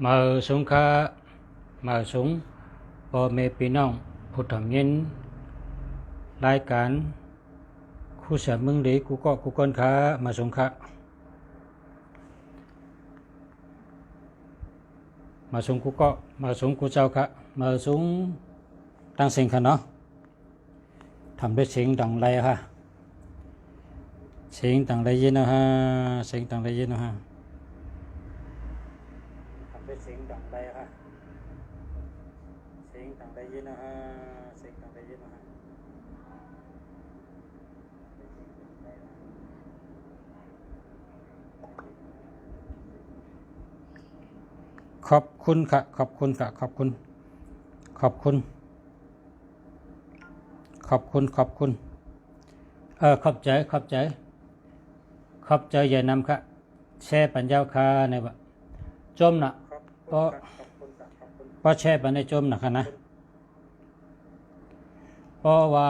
มาสงฆ์มาสงพ่อแม่พี่น้องผู้ทำเงินรายการคู่เสียมึงดีกูก็กูก้นขามาสงฆ์มาสงกูก็มาสงกูเจ้าค่ะมาสงตั้งเสียงค่ะเนาะทำด้วยเสียงดังไรค่ะเสียงดังไรยินนะฮะเสียงดังไรยินนะฮะทำด้วยเสียงดังไรค่ะเสียงดังไรยินนะฮะเสียงดังไรยินนะฮะขอบคุณค่ะขอบคุณค่ะขอบคุณขอบคุณขอบคุณขอบคุณขอบใจขอบใจขอบใจอย่านำค่ะแช่ปัญญาคาในว่าจมนะเพราะแช่ปัญญาจมนะคะนะเพราะว่า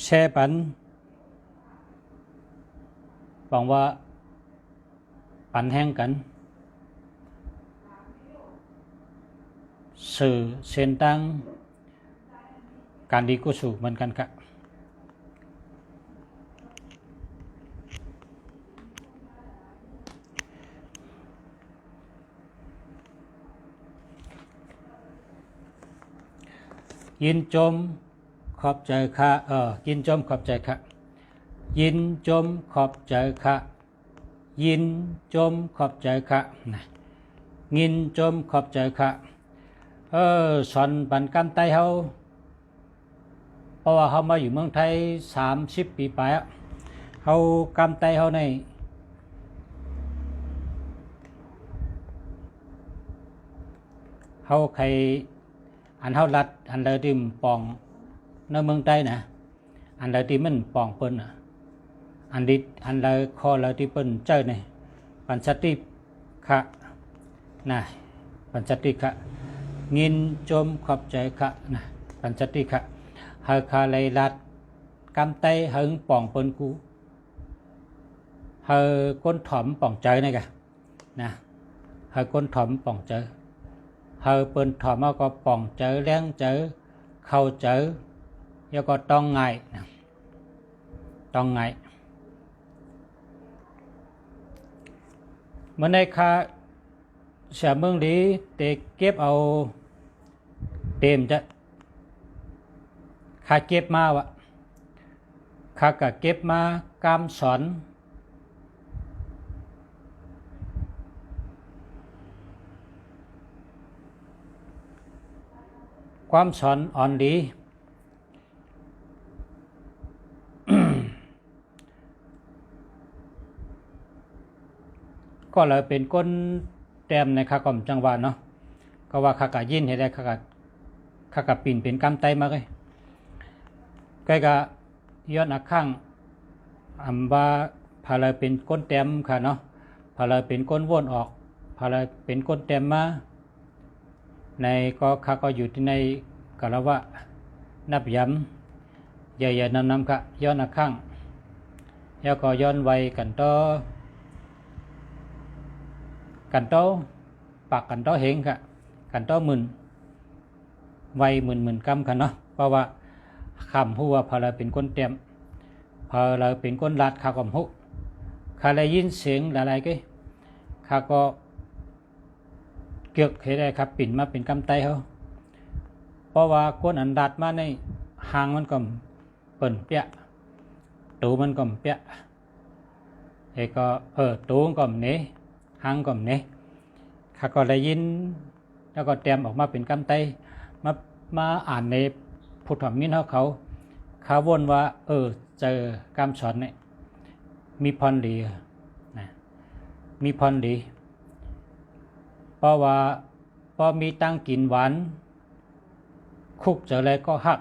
แช่ปันบอกว่าปันแห้งกันสื่อเส้นตั้งการดีกุศลเหมือนกันค่ะยินจมขอบใจค่ะยินจมขอบใจค่ะยินจมขอบใจค่ะยินจมขอบใจค่ะยินจมขอบใจค่ะสอนปันกำไตเขาเพราะว่าเขามาอยู่เมืองไทย30 ปีไปเขากำไตเขาในเขาใครอันเขารัดอันเลยที่ปองในเมืองไทยนะอันเลยที่มันปองเปิ้นอันดิอันเลยคอเลยที่เปิ้นเจ้าในปัญชติค่ะนะปัญชติค่ะยินจมขอบใจค่ะนะปัญชติค่ะเฮาคาเลยรัดกำไตหึงปองเปิ้นกูเฮาก้นถอมปองใจนี่กะนะเฮาก้นถอมปองใจเฮาเปิ้นถอมเอาก็ปองใจแรงใจเข้าใจแล้วก็ต้องไงนะต้องไงเมื่อในคาเสียเมืองดีเตเก็บเอาเต็มจะข้าเก็บมาวะข้าก็เก็บมากามสอนความสอนอ่อนดี ก็เลยเป็นก้นแต้มในข้ากรมจังหวัดเนาะก็ว่าข้ากะยินเห็นได้ข้ากะปิ่นเป็นกำไตมาเลยใกล้กะย้อนอักข้างว่าพาเลยเป็นก้นแต้มค่ะเนาะพาเลยเป็นก้นวนออกพาเลยเป็นก้นแต้มมาในก็ข้าก็อยู่ที่ในกะละวะนับย้ำใหญ่ๆนำค่ะย้อนอักข้างแล้วก็ย้อนไวกันต่อกันโตปากกันโตเฮงค่ะกันโตหมื่นไวหมื่นกำค่ะเนาะเพราะว่าคำพูดว่าพอเราเป็นคนเต็มพอเราเป็นคนลาดข้าก็หุข้าได้ยินเสียงอะไรก็ข้าก็เกือกเห็นได้ครับปิ่นมาเป็นกำไตเขาเพราะว่าคนอันลาดมาในหางมันก็เปิ่นเปียตูมันก็เปียไอ้ก็ตูมันก็เนหางก็เนข้าก็ได้ยินแล้วก็เตรียมออกมาเป็นกำไตมาอ่านในพุทธมินเขาวนว่าเจอกำสอนเนี่ยมีพรดีนะมีพรดีเพราะว่าพอมีตั้งกินหวานคุกเจออะไรก็หัก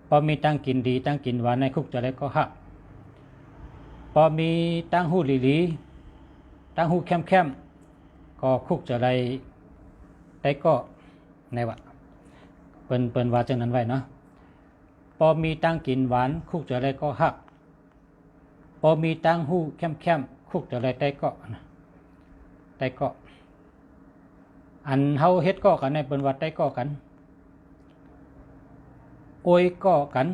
พอมีตั้งกินดีตั้งกินหวานในคุกเจออะไรก็หักพอมีตั้งหูหลีตั้งหูเข้มก็คุกจะอะไรได้ก็ในวะเปิ้นว่าจังนั้นไว้เนาะพอมีตั้งกินหวานคุกจะอะไรก็หัก พอมีตังหูเข้มคุกแต่อะไรได้ก็ ใต้เกาะอันเฮาเฮ็ดเกาะกันในเปิ้นว่าใต้เกาะกันโอยเกาะกัน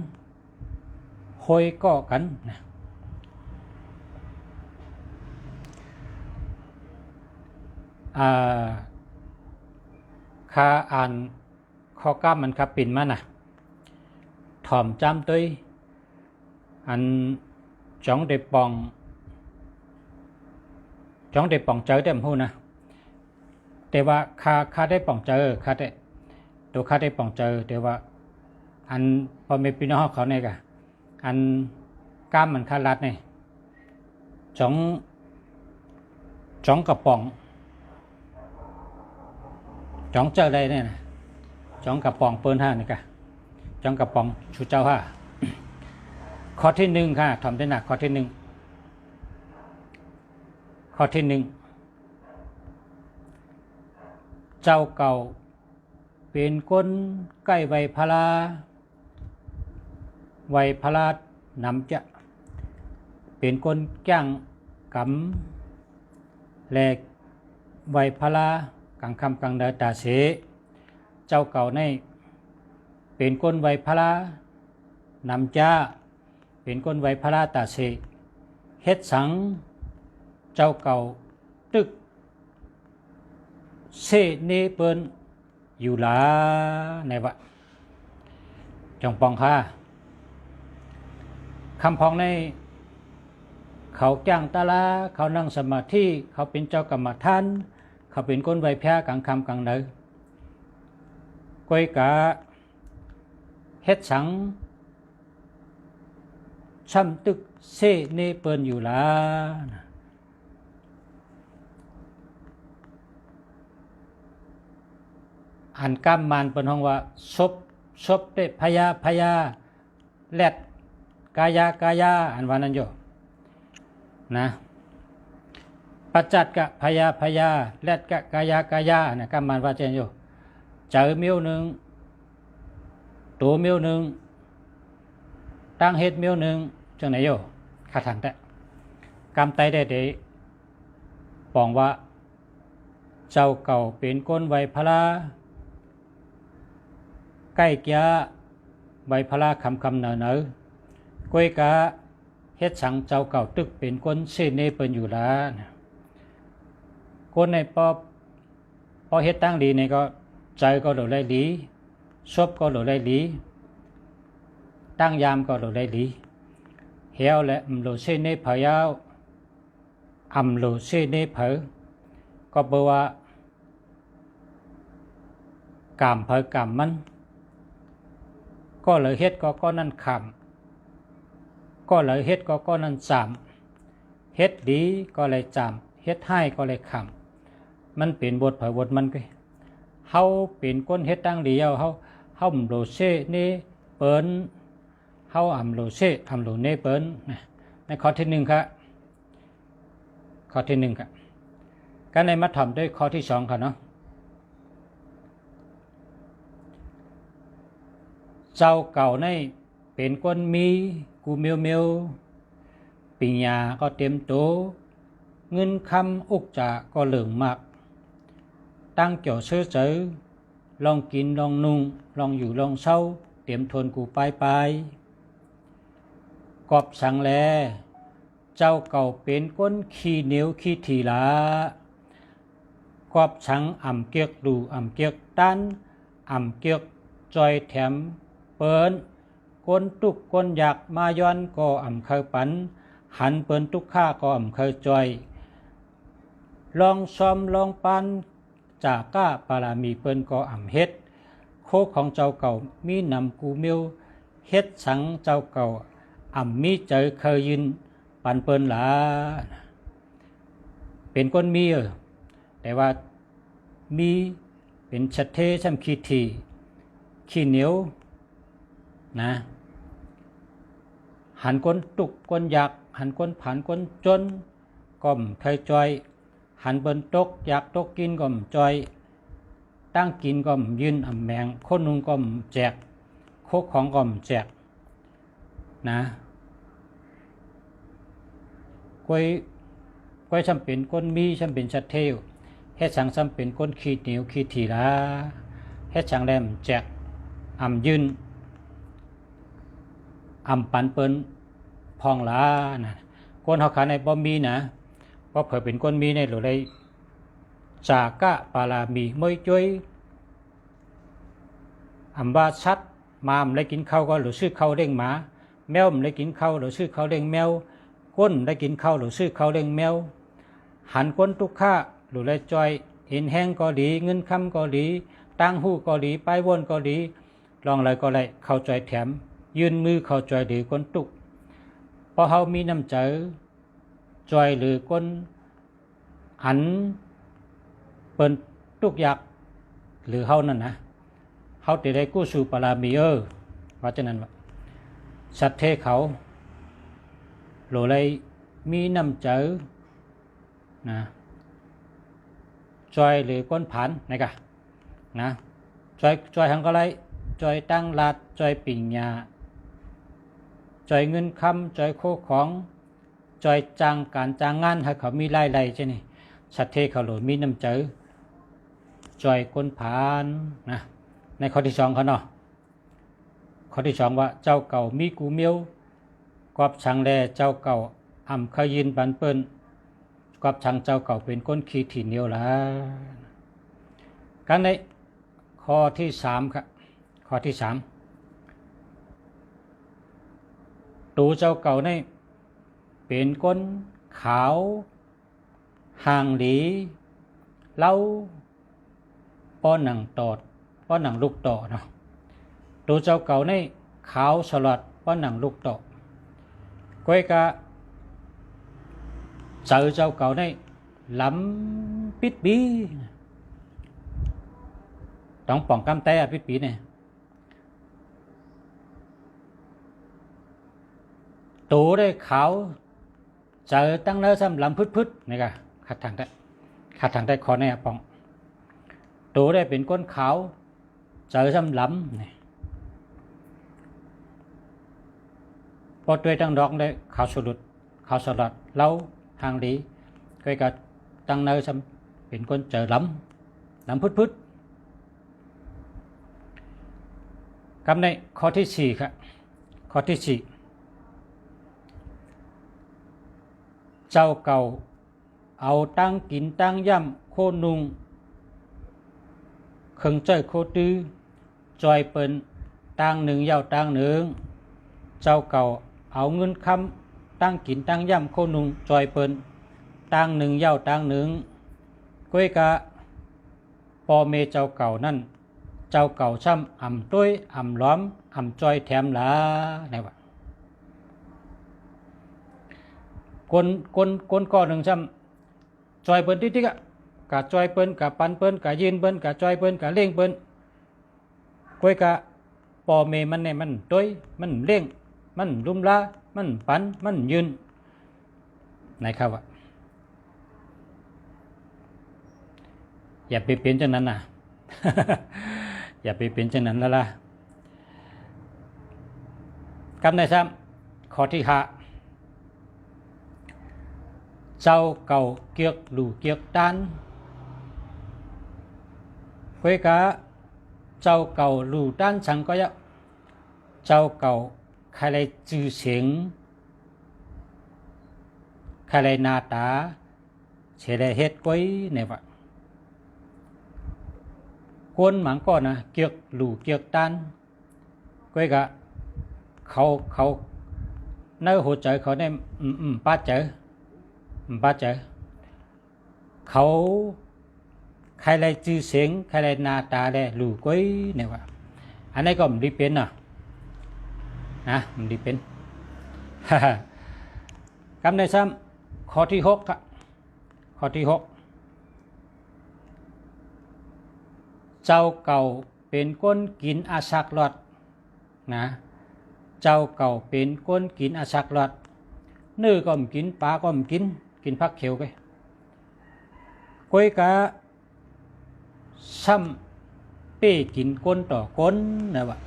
โหยเกาะกันนะข้าอ่านข้อก้ามมันครับปิ่นมานะถ่อมจำตัวอันจ้องได้ปองเจอเต็มหูนะแต่ว่าข้าได้ปองเจอข้าได้ปองเจอแต่ว่าอันพอมีพี่น้องเขาเนี่ยกะอันก้ามมันข้ารัดเนี่ยจ้องกระป๋องจ้องเจอได้เนี่ยนะจ้องกระป๋องเปิ้นห้านี่กะจ้องกระป๋องชูเจ้าห้าข้อที่หนึ่งค่ะทำได้หนักข้อที่หนึ่งเจ้าเก่าเป็นคนใกล้ไวยพลานำจะเป็นคนแก้งกำแลกไวยพลากังคำกังเดตาเสเจ้าเก่าในเป็นคนไวยพลานำจะเป็นคนไวยพลาตาเสเฮ็ดสังเจ้าเก่าตึกเสเนเปิ้นอยู่หลาในวะจงปองค่าคำพองในเขาจ้างตาลาเขานั่งสมาธิเขาเป็นเจ้ากรรมฐานเขาเป็นคนไวแพ้กลางคำกลางเนยก้อยกะเฮ็ดสังช่ำตึกเสเนเปิ้นอยู่หลาอันก้ามมันเป็นห้องว่าศพเตพยาแลดกายาอันว่านั้นอยู่นะปัจจัดกะพยาแลดกะกายานะก้ามมันว่าเจนอยู่เจอเมียวหนึ่งตัวเมียวหนึ่งตั้งเฮ็ดเมียวหนึ่งจังไหนอยู่ขาทันแต่กำไตได้เดปองว่าเจ้าเก่าเป็นก้นไวพลาใกล้เกียใบพลาคำเนอก้อยกะเฮ็ดสังเจ้าเก่าตึกเป็นคนเสเนเปิ้นอยู่ละคนในพอเฮ็ดตั้งดีนี่ก็ใจก็โดดได้ดีชบก็โดดได้ดีตั้งยามก็โดดได้ดีเหี่ยวและโลเสเนเผยาวโลเสเนเผยก็แปลว่ากามเผยกามมันก็เลยเฮ็ดก็นั่นคำก็เลยเฮ็ดก็นั่นจำเฮ็ดดีก็เลยจำเฮ็ดให้ก็เลยคำมันเป็นบทเผยบทมันก็เฮาเป็นคนเฮ็ดตั้งเดียวเฮาโลเซนี่เปิ้นเฮาโลเซโลเนเปิ้นในข้อที่1ครับข้อที่1ครับการในมาทำด้วยข้อที่2ครับเนาะเจ้าเก่าในเป็นคนมีกูเมียวปิญญาก็เต็มโตเงินคำอุกจาก็เหลืองมากตั้งเกี่ยวเชื้อเจอลองกินลองนุ่งลองอยู่ลองเศร้าเตรียมทนกูไปกอบสังแลเจ้าเก่าเป็นคนขี้เหนียวขี้ทีหลากอบสังเกียกดูเกียกตันเกียกจอยแถมเปิ้นคนตุกคนอยากมาย้อนก็เคยปันหันเปิ้นตุกข้าก็เคยจอยลองซ้อมลองปันจากก้าปารามีเปิ้นก็เฮ็ดโคของเจ้าเก่ามีนำกูเมียวเฮ็ดสังเจ้าเก่ามีเจอเคยยืนปันเปิ้นหลาเป็นคนมีแต่ว่ามีเป็นชัดเทช่ำขี้เหนียวนะหันคนตุกคนอยากหันคนผ่านคนจนก็เคยจอยหันเปิ้นตกอยากตกกินก็จอยตั้งกินก็ยืนแมงคนนุงก็แจกโคกของก็แจกนะก้อยจำเป็นคนมีจำเป็นชัดเทว เฮ็ดสังซ้ำเป็นก้นขี้เหนียวขี้ถี่ละเฮ็ดสังแรมแจกอำยืนอำปันเปิ้นพองละนะก้นเฮาขาในบ่มีนะเพราะเผื่อเป็นก้นมีในหรือเลยจากะปารามีไม่ช่วยอำว่าชัดมามได้กินข้าวก็หรือซื้อข้าวเด้งหมาแมวได้กินข้าวหรือซื้อข้าวเด้งแมวก้นได้กินข้าวหรือซื้อข้าวเด้งแมวหันก้นทุกข้าหรือเลยจอยเห็นแห้งก็ดีเงินคำก็ดีตั้งหู้ก็ดีไปวนก็ดีลองอะไรก็เลยเข้าใจแถมยืนมือเข้าใจหรือก้นตุกพอเฮามีน้ำใจจอยหรือก้นหันเปิ้นทุกอยากหรือเฮานั่นนะเฮาจะได้กู้สู่ปารามีว่าฉะนั้นว่าสัตว์เทเขาโหลเลยมีน้ำใจนะจอยหรือก้นผันนะกะนะจอยทางก็ไรจอยตั้งลาดจอยปิ่งยาจอยเงินคำจอยโคของจอยจ้างการจ้างงานให้เขามีรายได้ใช่ไหมสัตว์เทเขาโหลมีน้ำใจจอยก้นผันนะในข้อที่2เขาเนาะข้อที่2ว่าเจ้าเก่ามีกูเมียวกอบชังแลเจ้าเก่าอ่ำขยินปันเปิ้นกอบชังเจ้าเก่าเป็นก้นขี้ถี่เหนียวละกันในข้อที่3ครับข้อที่3ตูเจ้าเก่าในเป็นก้นขาวห่างหลีเล่าป้อนหนังตอดป้อนหนังลูกต่อเนาะตูเจ้าเก่าในขาวสลัดป้อนหนังลูกต่อก้อยกะเจอเจ้าเก่าในล้ำปิดปีต้องป้องกำแต่ปิดปีเนี่ยตูได้ขาวเจอตั้งเนื้อซ้ำล้ำพึดนี่กะขัดทางได้คอเนี่ยป้องตูได้เป็นก้นขาวเจอซ้ำล้ำนี่พอตัวตั้งดอกได้ขาวสลัดเล่าทางดีก็กะตั้งเนื้อซ้ำเป็นก้นเจอล้ำพึดคำในข้อที่4ครับข้อที่4เจ้าเก่าเอาตั้งกินตั้งย่ำโคนุงเครื่องใจโคตื้อจอยเปิ้นตั้งหนึ่งยาวตั้งหนึ่งเจ้าเก่าเอาเงินคำตั้งกินตั้งย่ำโคนุงจอยเปิ้นตั้งหนึ่งยาวตั้งหนึ่งก้อยกะปอเมเจ้าเก่านั่นเจ้าเก่าช่ำอ่ำต้วยอ่ำล้อมอ่ำจอยแถมหลาไหนวะคนก้อนหนึ่งช่ำจอยเปิ้นติ๊กกะจอยเปิ้นกะปันเปิ้นกะยืนเปิ้นกะจอยเปิ้นกะเล่งเปิ้นก้อยกะปอเมมันเนี่ยมันต้วยมันเล่งมันลุมลามันปันมันยืนไหนครับวะอย่าไปเป็นจังนั้นนะ อย่าไปเป็นจังนั้นแล้วล่ะกำในซ้ำข้อที่5เจ้าเก่าเกียกหลู่เกียกตันก้อยกะเจ้าเก่าหลู่ตันสังก็ยะเจ้าเก่าใครเลยจื่อเสียงใครเลยหน้าตาเฉลยเฮ็ดก้อยเนี่ยวะคนหมังก็นะเกียกหลู่เกียกตันก้อยกะเขาเนื้อหัวใจเขาเนี่ยป้าเจอเขาใครเลยจื่อเสียงใครเลยหน้าตาเลยหลู่ก้อยเนี่ยวะอันนี้ก็มันดีเป็นนะมันดีเป็น คำในซ้ำข้อที่6ครับข้อที่6เจ้าเก่าเป็นก้นกินอาชักหลอดนะเจ้าเก่าเป็นก้นกินอาชักหลอดเนื้อก็ไม่กินปลาก็ไม่กินผักเขียวไปก้อยกะซ้ำเป้กินก้นต่อก้นนะวะ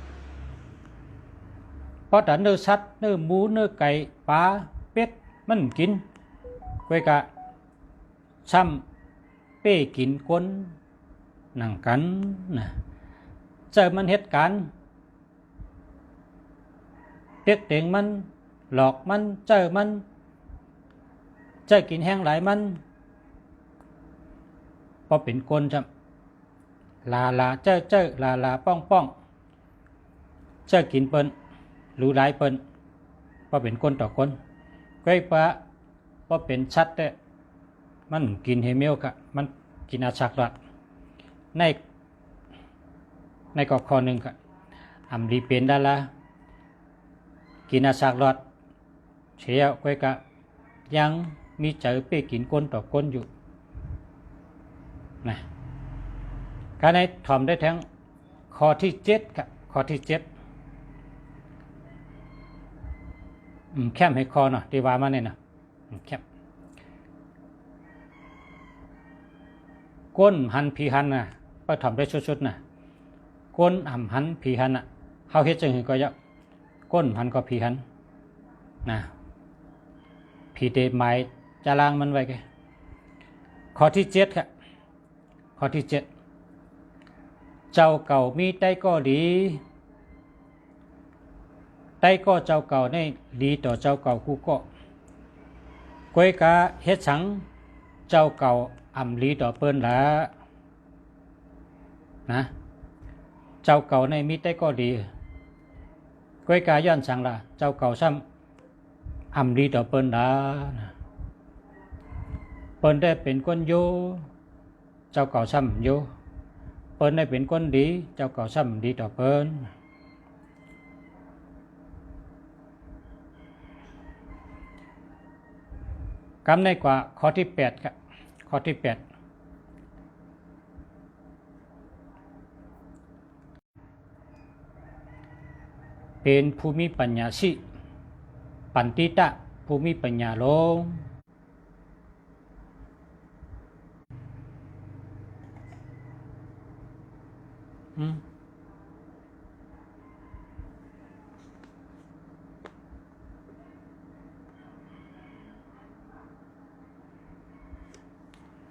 เพราะแต่เนื้อสัตว์เนื้อหมูเนื้อไก่ปลาเป็ดมันกินก้อยกะซ้ำ เป้กินก้นหนังกันนะเจอมันเหตุการณ์เปียกเต็งมันหลอกมันเจอมันเจอกินแห้งหลายมันพอเป็นก้นจำลาเจอลาป้องเจอกินเปิ้นรู้หลายเปิ้นพอเป็นก้นต่อคนก้อยปะพอเป็นชัดแต่มันกินเฮเมลกะมันกินอาชักรัดในกข้อหนึ่งกะอำรีเป็นดาละกินอาชักรัดเชียก้อยกะยังมีเจอเป้กินก้นต่อก้นอยู่นะการในถอมได้ทั้งข้อที่7ครับข้อที่7แคมให้คอหน่อยที่ว่ามาเนี่ยนะแคมก้นหันผีหันนะก็ทำได้ชุดๆนะก้นหันผีหันอ่ะเฮาเฮ็ดจังหือก็ยะก้นหันก็ผีหันนะผีเตไม้จะล้างมันไว้แกข้อที่7ครับข้อที่7เจ้าเก่ามีใต้ก็ดีใต้ก็เจ้าเก่าในดีต่อเจ้าเก่าคู่ก็ก้อยกะเฮ็ดสังเจ้าเก่าอำลีต่อเปิ้นละนะเจ้าเก่าในมีใต้ก็ดีก้อยกะย้อนสังละเจ้าเก่าซ้ำอำลีต่อเปิ้นละเปิ้นได้เป็นคนโยเจ้าเก่าซ้ำโยเปิ้นได้เป็นคนดีเจ้าเก่าซ้ำดีต่อเปิ้นกำในกว่าข้อที่8ครับข้อที่8เป็นภูมิปัญญาสิปันติตะภูมิปัญญาลง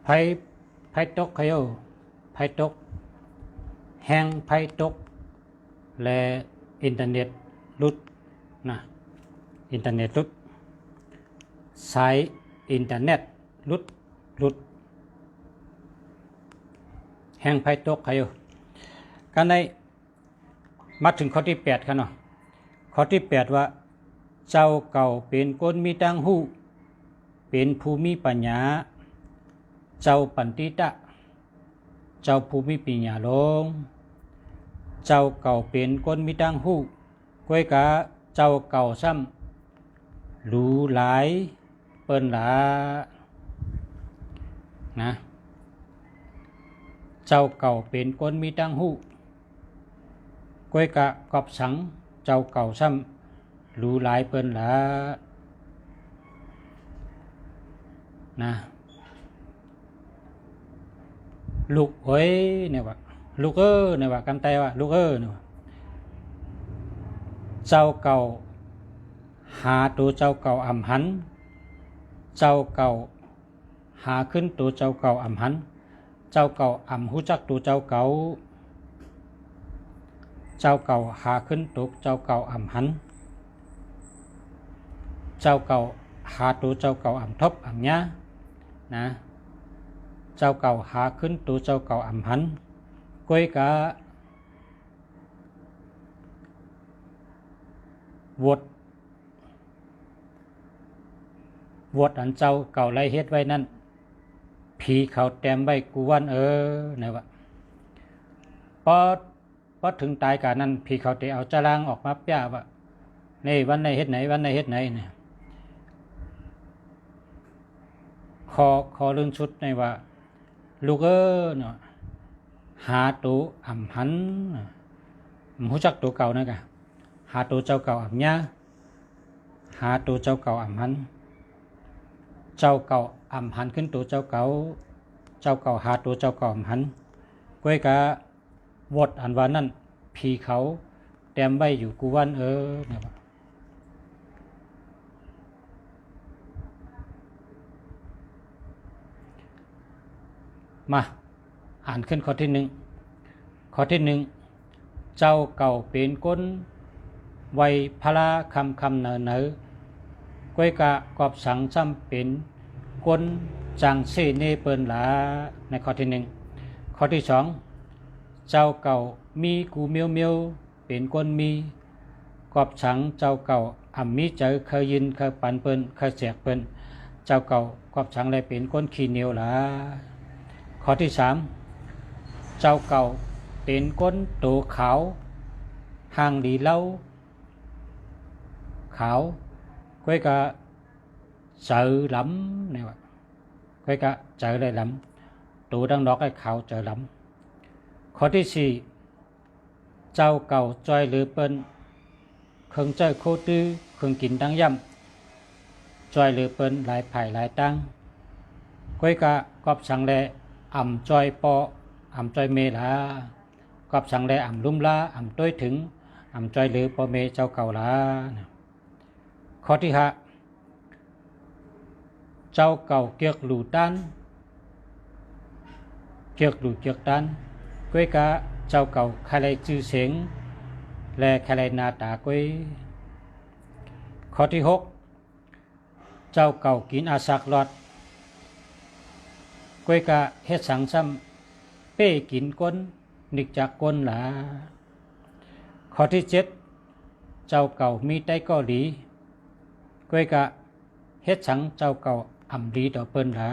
ไผตกขยไผตกแห้งไผตกและอินเทอร์เน็ตรุดนะอินเทอร์เน็ตรุดสายอินเทอร์เน็ตรุดแห้งไผตกขยกันในมาถึงข้อที่8กันเนาะข้อที่8ว่าเจ้าเก่าเป็นคนมีตังหูเป็นภูมิปัญญาเจ้าปันติตะเจ้าภูมิปัญญาลงเจ้าเก่าเป็นคนมีตังหูก้อยกะเจ้าเก่าซ้ำรู้หลายเปิ้นหลานะเจ้าเก่าเป็นคนมีตังหูก้อยกะกอบสังเจ้าเก่าซ้ำรู้หลายเปิ้นหลานะลูกเอ้ยเนี่ยว่าลูกเนี่ยว่ากันแต่ว่าลูกเนี่ยว่าเจ้าเก่าหาตัวเจ้าเก่าอำหันเจ้าเก่าหาขึ้นตัวเจ้าเก่าอำหันเจ้าเก่าอำหูจักตัวเจ้าเก่าเจ้าเก่าหาขึ้นตัวเจ้าเก่าอำหันเจ้าเก่าหาตัวเจ้าเก่าอำทบอำยะนะเจ้าเก่าหาขึ้นตัวเจ้าเก่าอำหันก้อยกะวดอันเจ้าเก่าไรเฮ็ดไว้นั่นผีเขาแต้มไว้กูวันนะวะพอถึงตายกานั้นผีเขาเตเอาจารางออกมาป้าว่าในวันไหนเฮ็ดไหนวันไหนเฮ็ดไหนเนี่ยคอเรื่องชุดในว่าลูกเนาะหาตัวอำหันหูจักตัวเก่านะกะหาตัวเจ้าเก่าอำยะหาตัวเจ้าเก่าอำหันเจ้าเก่าอำหันขึ้นตัวเจ้าเก่าหาตัวเจ้าเก่าอำหันก้อยกะวดอันว่านั่นผีเขาแต้มไว้อยู่กูวันนะว่า มาอ่านขึ้นข้อที่1ข้อที่1เจ้าเก่าเป็นก้นไว้พระคำเนอก้อยกะกอบสังจำเป็นก้นจังเสเนเปิ้นหลาในข้อที่1ข้อที่2เจ้าเก่ามีกูเมียวเป็นก้นมีกอบสังเจ้าเก่ามีเจอเคยยินเคยปันเปิ้นเคยแจกเปิ้นเจ้าเก่ากอบสังเลยเป็นก้นขี้เหนียวหลาข้อที่3เจ้าเก่าเป็นก้นโตขาวห่างดีเล่าขาวก้อยกะเจอหล้ำนี่วะก้อยกะเจอเลยหล้ำตัวดังดอกไอ้ขาวเจอหล้ำข้อที่4เจ้าเก่าจอยหรือเปิ้นเครื่องใจโคตื้อเครื่องกินดังย่ำจอยหรือเปิ้นหลายไผ่หลายตั้งก้อยกะกอบสังแลจอยปอจอยเมลากอบสังแลลุ่มลาต้วยถึงจอยหรือปอเมเจ้าเก่าลาข้อที่5เจ้าเก่าเกียกหลูด้านเกียกหลูเกียกด้านก้อยกะเจ้าเก่าใครเลยชื่อเสียงและใครเลยนาตาก้อยข้อที่6เจ้าเก่ากินอาสักหลอดก้อยกะเฮ็ดสังซ้ำเป้กินก้นนิกจากก้นหลาข้อที่7เจ้าเก่ามีได้ก็ดีก้อยกะเฮ็ดสังเจ้าเก่าดีต่อเปิ้นหลา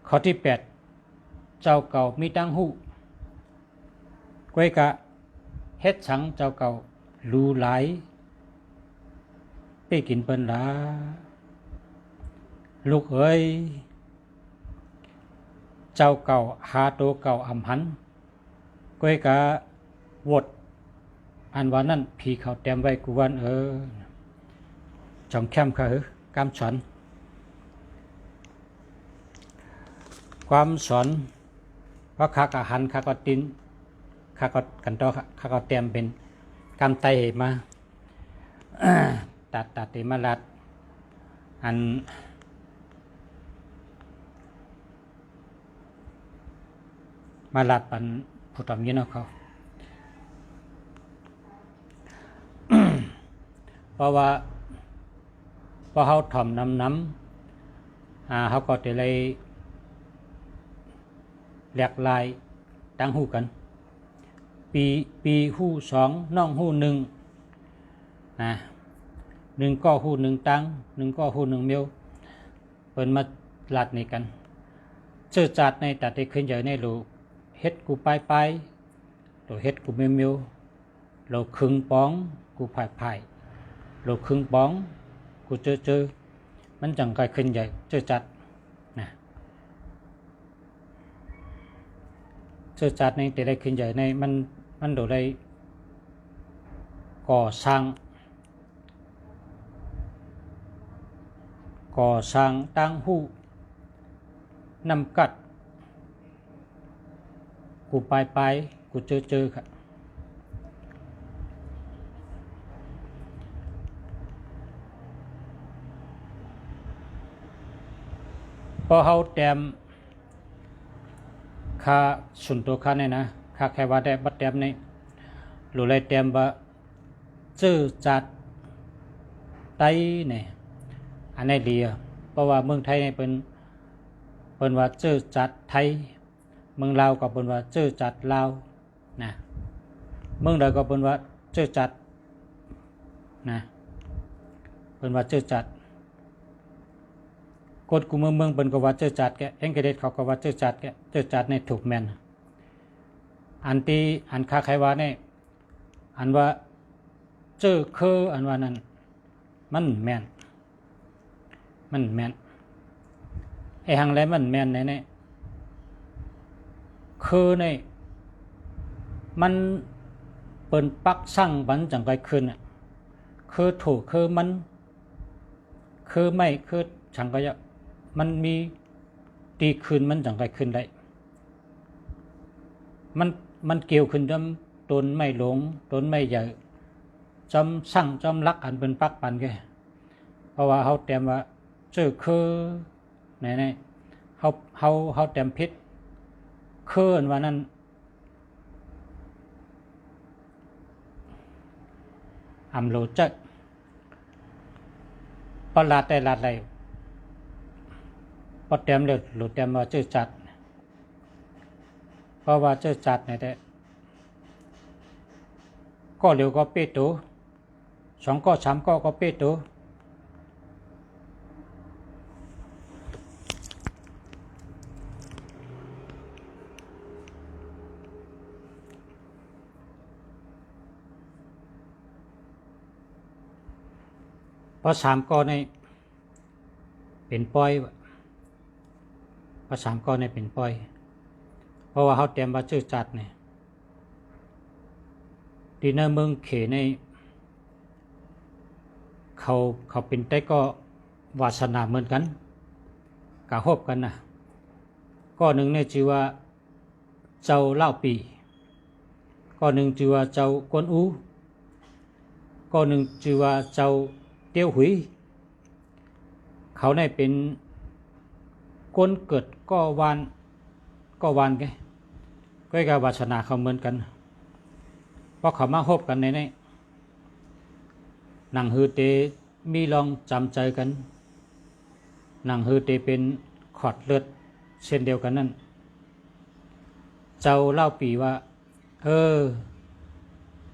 ข้อที่8เจ้าเก่ามีตั้งหูก้อยกะเฮ็ดสังเจ้าเก่ารู้หลายเป้กินเปิ้นหลาลูกเอ้ยเจ้าเก่าหาตัวเก่าหันก้อยกะวดอันว่านั่นพี่เขาเต็มไว้กูวันจองแคมเขากำสอนความสอนว่าข้าก็หันข้าก็ตินข้าก็กันต่อข้าก็เต็มเป็นกำไตมาตัดมาลัดอันมาลัดปันผู้ทำยืนเอาเขา เพราะว่าพอเขาทำน้ำเขาก็จะเลยแหลกลายตั้งหูกันปีหู2น้องหู11ก็หู1ตั้ง1ก็หู1เมียวเปิดมาลัดในกันเชื่อจัดในตัดได้ขึ้นใหญ่ในโลเฮ็ดกูไปโลเฮ็ดกูเมียวโลครึ่งป้องกูพายโลครึ่งป้องกูเจอมันจังกายขึ้นใหญ่เจอจัดนะเจอจัดในแต่ได้ขึ้นใหญ่ในมันโดได้ก่อสร้างตั้งหูนำกัดกูไปกูเจอค่ะพอเขาแต้มค่าสุนตัวค่าเนี่ยนะค่าแค่ว่าได้บัดแต้มนี่หรือไรแต้มว่าชื่อจัดไตเนี่ยอันนี้ดีเพราะว่าเมืองไทยเนี่ยเป็นว่าชื่อจัดไทยเมืองลาวก็เป็นว่าชื่อจัดลาวนะเมืองใดก็เป็นว่าชื่อจัดนะเป็นว่าชื่อจัดกดกูเมืองเป็นก็ว่าเจอจัดแกเอ็งกระเด็ดเขาก็ว่าเจอจัดแกเจอจัดในถูกแมนอันค่าใครว่าเนี่ยอันว่าเจอคืออันว่านั้นมันแมนไอ้หังแล้วมันแมนเนี่ยคือเนี่ยมันเปิ่นปักสั่งบันจังไกคืนคือถูกคือมันคือไม่คือฉังก็จะมันมีตีคืนมันจังไกคืนได้มันเกี่ยวขึ้นจำตนไม่หลงตนไม่ใหญ่จำสั่งจำรักอันเป็นปักปันแกเพราะว่าเขาเตรียมว่าเจอคือไหน เฮาเต็มพิษเคลื่อนว่านั้นอำโลจักปลาดแต่ลาดไหลพอเต็มเลยหลุดเต็มว่าชื่อจัดเพราะว่าชื่อจัดเนี่ยแต่ก็เร็วก็เป๊ะตัว2ก็3ก็เป๊ะตัวเพราะ3ก็ในเป็นปล่อยเพราะ3ก็ในเป็นปล่อยเพราะว่าเขาเตรียมว่าชื่อจัดเนี่ยดีในเมืองเขในเขาเป็นได้ก็วาสนาเหมือนกันกะฮบกันนะก็หนึ่งเนี่ยชื่อว่าเจ้าเล่าปีก็หนึ่งชื่อว่าเจ้ากวนอูก็หนึ่งชื่อว่าเจ้าเตี้ยวหุยเขาในเป็นก้นเกิดก็วานไงก็กับวาสนาเขาเหมือนกันเพราะเขามาฮบกันในนี้หนังฮือเตมีลองจำใจกันหนังฮือเตเป็นขอดเลือดเช่นเดียวกันนั่นเจ้าเล่าปีว่า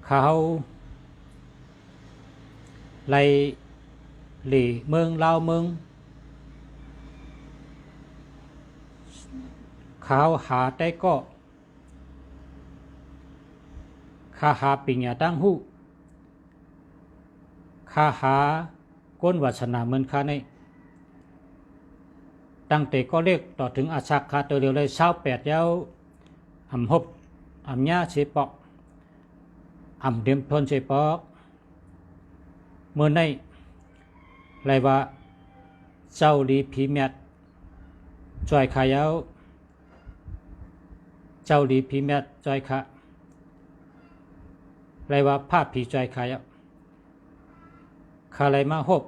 เขาไล่หลีเมืองลาวเมืองเขาหาได้ก็ข้าหาปิญญาตั้งหูข้าหาก้นวัสนาเหมือนข้าในตั้งแต่ก็เรียกต่อถึงอาชักคาตัวเดียวเลย28แล้วอำฮบอำญาเชปอกอำเดียมทนเชปอกเมื่อในไรว่าเจ้าลีพีเมียดจอยขายาวเจ้าลีพีเมียดจอยขาไรว่าภาพผีจอยขายาวขาไรมาฮบ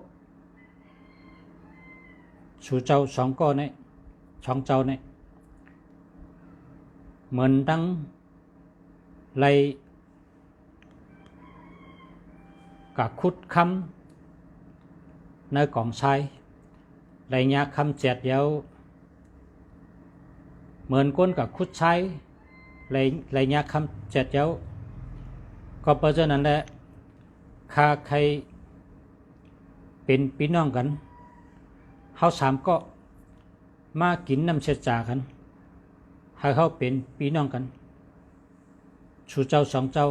ชูเจ้า2ก้อนเนี่ย2เจ้าเนี่ยเหมือนตั้งไรกะคุดคำในกล่องชายไรยาคำเจ็ดเดียวเหมือนก้นกับคุดชายไรยาคำเจ็ดเดียวก็เพราะฉะนั้นแหละข้าใครเป็นพี่น้องกันเขา3ก็มากินน้ำเชจากันให้เขาเป็นพี่น้องกันชูเจ้า2เจ้า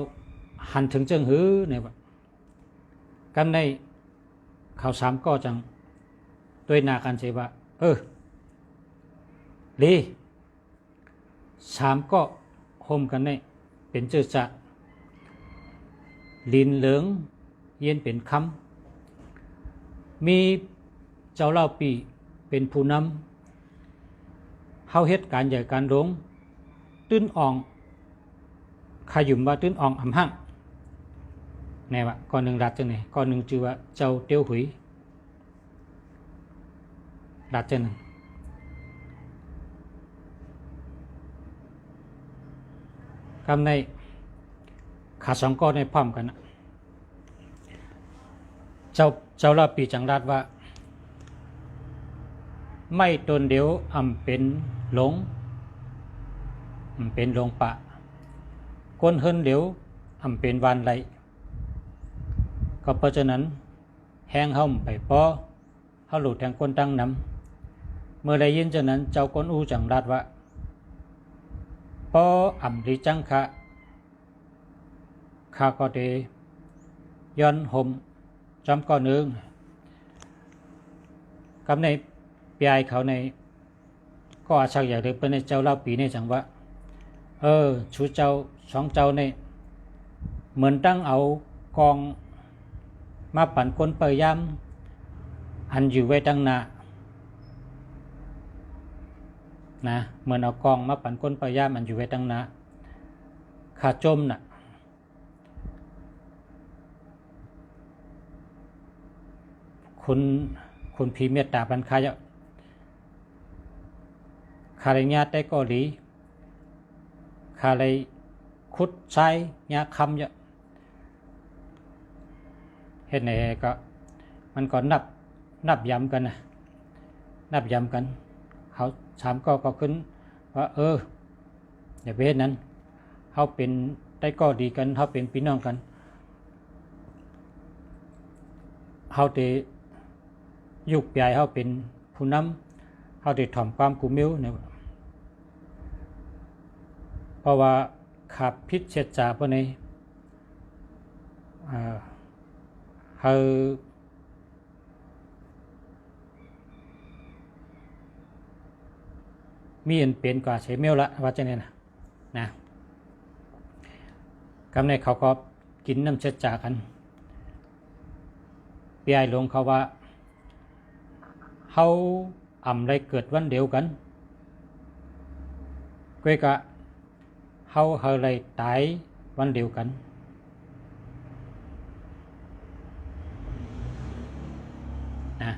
หันถึงเจิงหือเนี่ยว่ากันในเขา3ก็จังด้วยนากันเจว่าลี3ก็โฮมกันในเป็นเจือจะลินเหลืองเย็นเป็นคำมีเจ้าเล่าปีเป็นผู้นำเฮาเฮ็ดการใหญ่การหลงตื้นอ่องขยุมว่าตื้นอ่องอำหั่งแน่ว่าก่อนหนึ่งรัดจังไหนก่อนหนึ่งชื่อว่าเจ้าเตียวหุยรัดจังหนึ่งคำในขา2ก้อนในพร้อมกันนะเจ้าเล่าปีจังรัดว่าไม่ตนเดียวอำเป็นหลงเป็นหลงปะก้นเฮินเดียวอำเป็นวันไรก็เพราะฉะนั้นแห้งห่มไปป้อเขาหลุดแทงก้นตั้งน้ำเมื่อได้ยินฉะนั้นเจ้าก้นอูจังรัดว่าป้ออำริจังคะข้าก็เดย้อนห่มจำก้อนหนึ่งกับในปีไอเขาในก็อาชักอยากเลยเป็นในเจ้าเล่าปีในจังว่าชูเจ้า2เจ้าในเหมือนตั้งเอากองมาปั่นคนเปยามอันอยู่ไว้ตั้งหน้านะเหมือนเอากองมาปั่นคนเปยามอันอยู่ไว้ตั้งหน้าขาจมน่ะคุณพีเมตตาบันคาย คาเลยญาติได้ก็ดีคาเลยคุดใช้ญาคำเยอะเห็นไหนก็มันก็นับย้ำกันนะนับย้ำกันเขาถามก็ขึ้นว่าอย่าไปเห็นนั้นเขาเป็นได้ก็ดีกันเขาเป็นพี่น้องกันเขาได้ยุกใหญ่เขาเป็นผู้นำเขาได้ถ่อมความกุมิวเนี่ยเพราะว่าขับพิษเชษจาพวกนี้เขามีอันเป็นกว่าใช้เมลละว่าจะเนี่ยนะคำในเขาก็กินน้ำเชษจากันเปียหลวงเขาว่าเขาอ่ำไรเกิดวันเดียวกันก็กะเขาไรตายวันเดียวกันนะ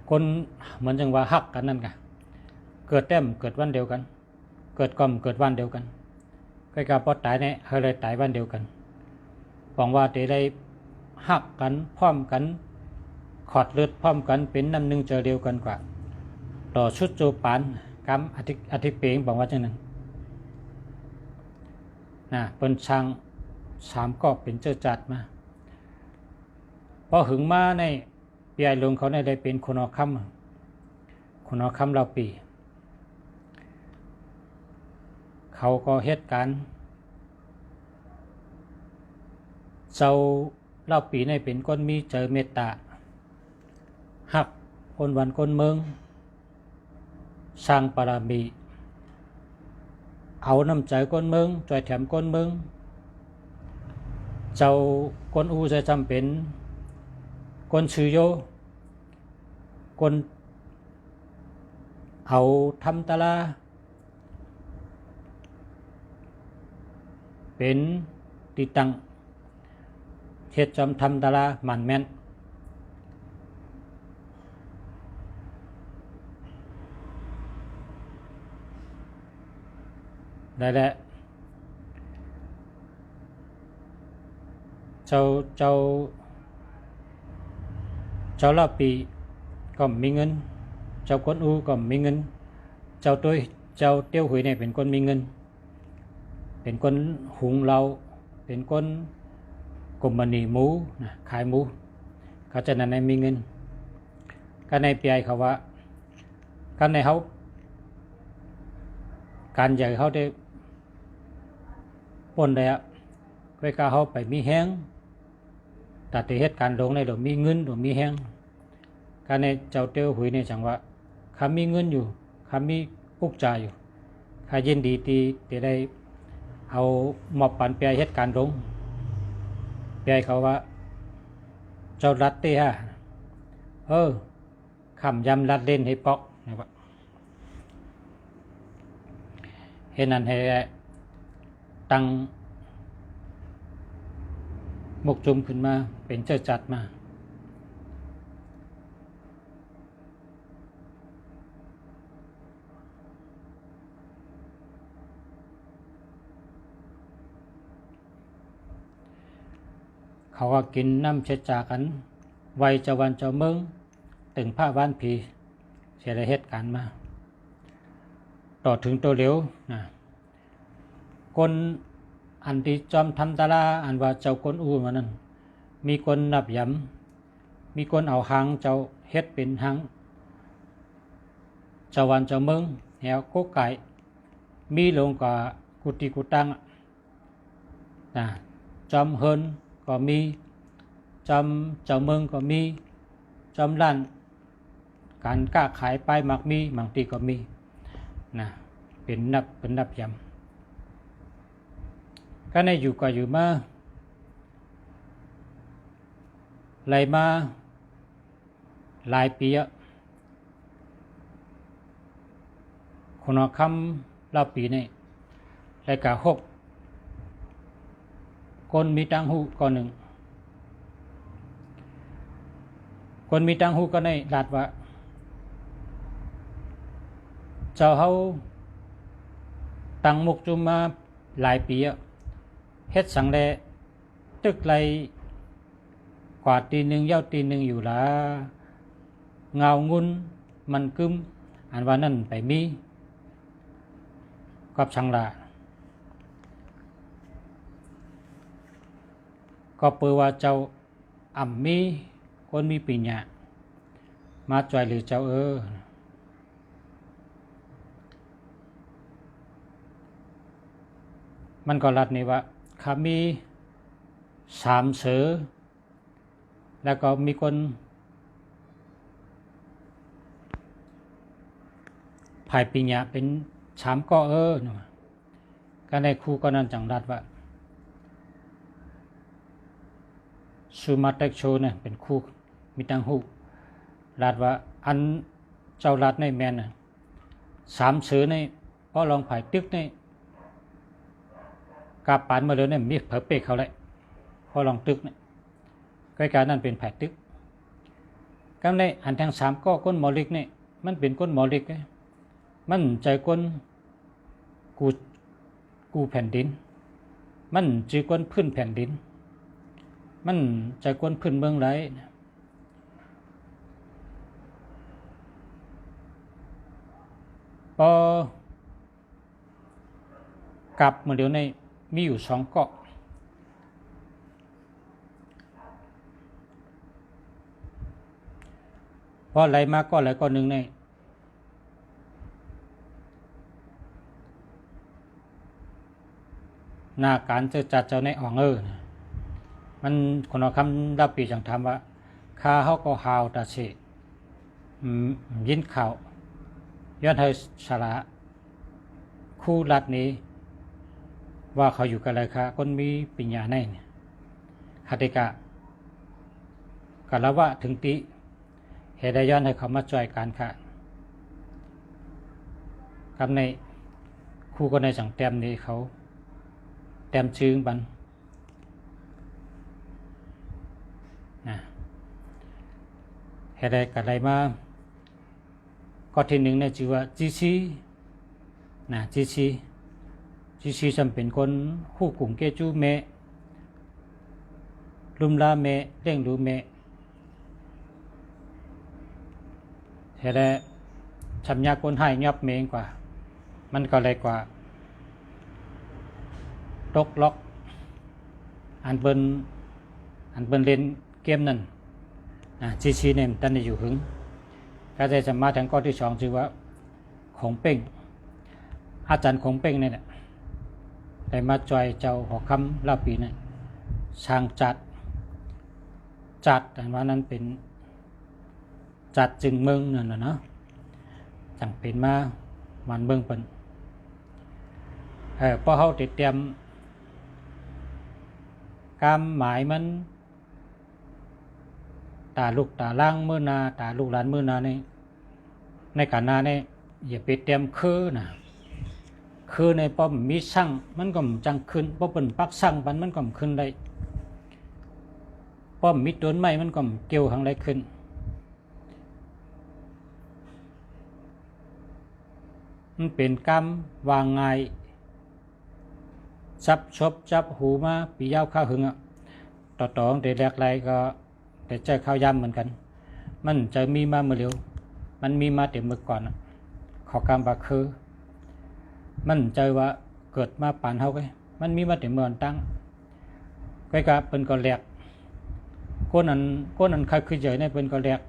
คนเหมือนจังว่าฮักกันนั่นไงเกิดแต้มเกิดวันเดียวกันเกิดกล่อมเกิดวันเดียวกันก็กะพอตายเนี่ยเขาเลยตายวันเดียวกันหวังว่าจะได้ฮักกันพร้อมกันขอดเลือดพร้อมกันเป็นน้ำหนึ่งเจอเดียวกันกว่าต่อชุดโจปานกรรมอธิเปงบอกว่าจังนั้นนะเป็นช่างสามก็เป็นเจ้าจัดมาพอหึงมาในปีไอหลวงเขาได้เป็นคนอคำเราปีเขาก็เหตุการณ์เจ้าเล่าปีในเป็นก้นมีเจอเมตตาหักคนวันคนเมืองสร้างปรามีเอาน้ำใจคนเมืองจอยแถมคนเมืองเจ้าคนอูจะจำเป็นคนชื่อโยคนเอาทำตาลาเป็นติตังเฮ็ดจำทำตาลาหมันแม่นได้แหละเจ้าลาปีก็มีเงินเจ้าคนอูก็มีเงินเจ้าเตี้ยวหุยเนี่ยเป็นคนมีเงินเป็นคนหุงเราเป็นคนกลุ่มมันนีหมูนะขายหมูเขาจะนั่นในมีเงินกันในปีไอเขาว่ากันในเขาการใหญ่เขาได้ปนได้อะไว้กาเขาไปมีแห้งแต่ที่เหตุการณ์ลงในหลวงมีเงินหลวงมีแห้งการในเจ้าเตี้ยวหุยในจังว่าเขามีเงินอยู่เขามีปุกจ่ายอยู่เขายินดีที่ได้เอาหมอบปันเปียเหตุการณ์ลงเปียเขาว่าเจ้ารัดตีฮะคำยำรัดเล่นให้ปอกนะครับเห็นนั้นให้ตั้งมุกจุมขึ้นมาเป็นเจ้าจัดมาเขาก็กินน้ำเช็ดจากันไวเจ้าวันเจ้าเมืองถึงผ้าบ้านผีเสียเหตุการณ์มาต่อถึงตัวเหลวนะคนอันที่จอมทำตาลาอันว่าเจ้าคนอู้มานั้นมีคนนับย้ำมีคนเอาหางเจ้าเฮ็ดเป็นหางเจ้าวันเจ้าเมืองแหวโกไก่มีลงกว่ากุฏิกุตังนะจอมเฮินก็มีจอมเจ้าเมืองก็มีจอมล้านการค้าขายไปมักมีบางทีก็มีนะเป็นนับย้ำก็ในอยู่ก็อยู่มาไหลมาหลายปีคนเอาคำเราปีนี่รายการ6คนมีตังหูก็หนึ่งคนมีตังหูก็ในลาดว่า เจ้าเฮาตั้งมุกจุมมาหลายปีเฮ็ดสังแลตึกไรกว่าตีหนึ่งเย้าตีหนึ่งอยู่ละเงางุนมันกึมอันว่านั่นไปมีกับสังลาก็เปิดว่าเจ้าอ่ำมีคนมีปัญญามาจ่วยหรือเจ้ามันก็รัดนี่ว่าข้ามี3 เสือแล้วก็มีคนภายปัญญาเป็น3 ก็ก็ในครูก็นั่นจังรัดว่าซูมาเต็กโชเนี่ยเป็นครูมีตังหูรัดว่าอันเจ้ารัดในแมน3 เสือในพอลองภายตึกในกาปานมาเลยเนี่ยมีเผอเปกเขาเลยพอลองตึกเนี่ยใกล้การนั่นเป็นภายตึกก็ในอันทั้ง3 ก็ก้นหมอลิกเนี่ยมันเป็นก้นหมอลิกมันใจก้นกูแผ่นดินมันจือก้นพื้นแผ่นดินมันใจก้นพื้นเมืองไรพอกลับมาเดี๋ยวในมีอยู่2 เกาะพอไหลมาก็ไหลก็หนึ่งในหน้าการจะจัดเจ้าในอ่องมันคนเอาคำรับปีจังทำว่าข้าเขาก็หาวตาเสยินข่าวย้อนให้สาระคู่รัฐนี้ว่าเขาอยู่กับอะไรคะคนมีปัญญาในคติกะกะละวะถึงติเหตุใดย้อนให้เขามาจ่อยการค่ะคำในคู่ก็ในสังเต็มนี้เขาแต้มชื้งบันเหตุใดกับอะไรมาก็ที่หนึ่งเนี่ยชื่อว่าจีซีจีซีจำเป็นคนคู่กลุ่มเกจูเมลุมลาเมเร่งดูเมเหตุใดชำยาคนให้ยับเมงกว่ามันก็เลยกว่าตกล็อกอันเปิ้นเล่นเกมนั่นจีเนี่ยตันอยู่หึงก็จะมาถึงข้อที่2ชื่อว่าของเป้งอาจารย์ของเป้งเนี่ยได้มาจอยเจ้าหอคำลาปีเนี่ยช่างจัดแต่ว่านั้นเป็นจัดจึงเมืองนั่นเนาะจังเป็นมามันเมืองเปิ้นพอเขาติดเตรียมกามหมายมันตาลูกตาล่างเมื่อนาตาลูกหลานเมื่อนาในการนาเนี่ยอย่าไปเตรียมคือในป้อมมีสั่งมันก็จังขึ้นป้อมเป็นปักสั่งมันก็ขึ้นได้ป้อมมีต้นไม้มันก็เกี่ยวทางไรขึ้นมันเป็นกรรมวางไงจับหูมาปียาวข้าวหึงต่อเด็กแรกไรก็แต่ใจข้าวยำเหมือนกันมันจะมีมาเมื่อเร็วมันมีมาแต่เมื่อก่อนขอกรรมบาคือมันใจว่าเกิดมาปานเฮามันมีมาแต่เมื่อตั้งก็กะเป็นก็แหลกก้นนั้นใครคือเจอในเป็นก็แหลก